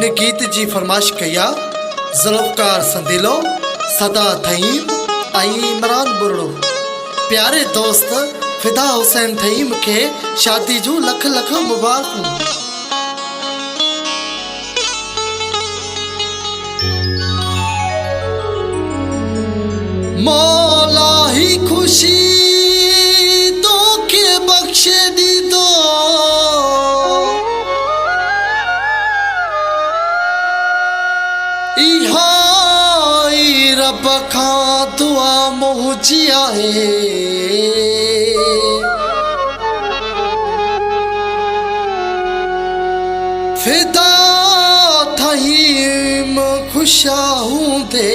इन गीत जी फरमाइश कया ज़ुल्फ़कार संदिलो सदा थईम आई इमरान बुरड़ो। प्यारे दोस्त फिदा हुसैन थईम के शादी जू लख लख मुबारक। मौला ही खुशी तो के बख्शे दी दो, इहाई रब खा दुआ मुझिया है। फिदा थहीम खुशा हूँ दे,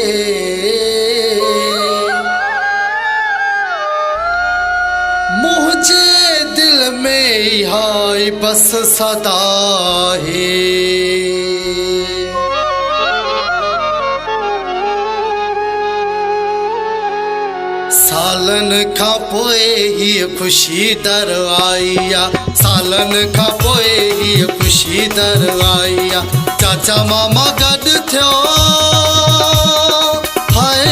मुझे दिल में हाय बस सदा है। सालन खा पोए ही खुशी दर आईया, सालन खा पोए ही खुशी दर आईया। चाचा मामा गड थियो हाय,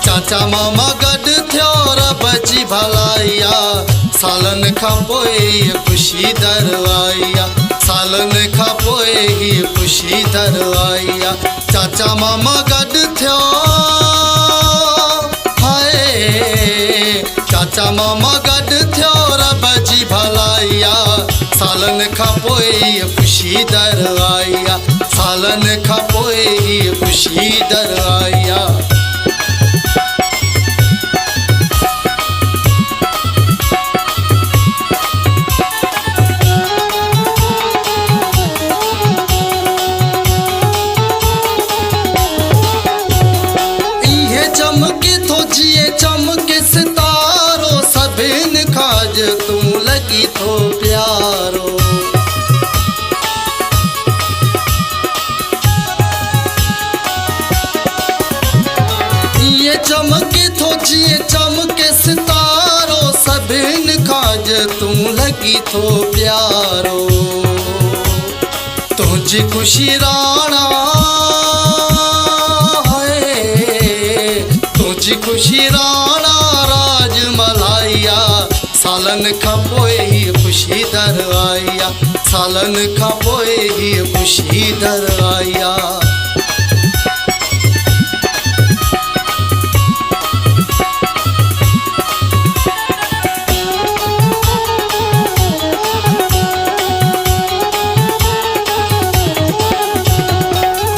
चाचा मामा गड थियो रब जी भलाइया। सालन खा पोए ही खुशी दर आईया, सालन खा पोए ही खुशी दर आईया। चाचा मामा गड थियो चाचा मामा गड थियो रब जी भलाइया। सालन खा पोए खुशी दर आईया, सालन खा पोए खुशी दर आईया। इहे चमके तो जिए चमके सितारो, सभिन खाज तू लगी तो प्यारो। ये चमके तो जिए चमके सितारो, सभिन खाज तू लगी तो प्यारो। तुझी खुशी राणा है, तुझी खुशी राणा राज मलाइया। सालन खा पोए ही खुशी दर आईया, सालन खा पोए ही खुशी दर आईया।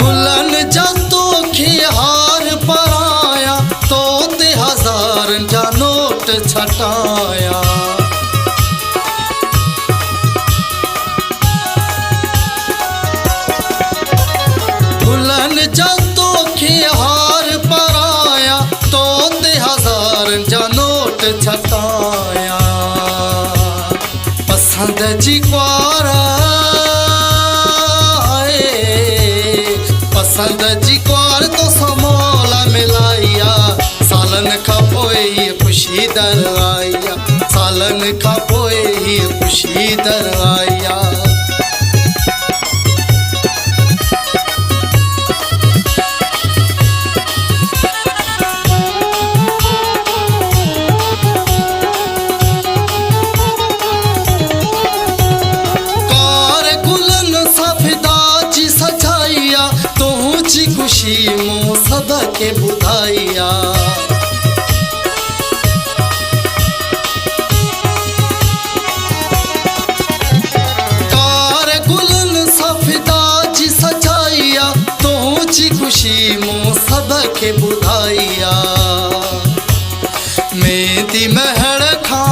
गुलन जतो के हार पराया, तो ते हजार जा नोट छटाया। गुलन जतो के हार पराया, तो ते हजार जा नोट छटाया। पसंद जी क्वारा पसंद जी क्वार तो समोला मिलाइया। सालन खा पोए खुशी दर आईया, सालन खा पोए खुशी दर आईया। खुशी मो सदा के बुधाइया। कार गुलन सफिदा जी सजाइया, तो जी खुशी मो सदा के बुधाइया। मेहंदी महड़ खा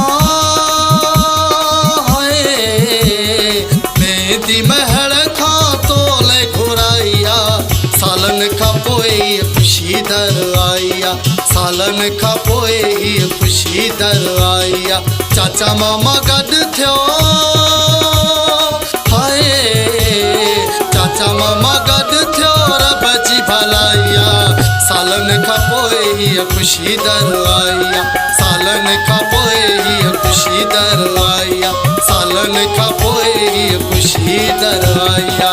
मेहंदी महड़ खा तोले घुराइया। सालन खा पोए खुशी दर आईया, सालन खा पोए खुशी दर आईया। चाचा मामा गड थियो हाय, चाचा मामा गड थियो रब जी भलाइया। सालन खा पोए खुशी दर आईया, सालन खा पोए खुशी दर आईया। सालन खा पोए खुशी दर आईया।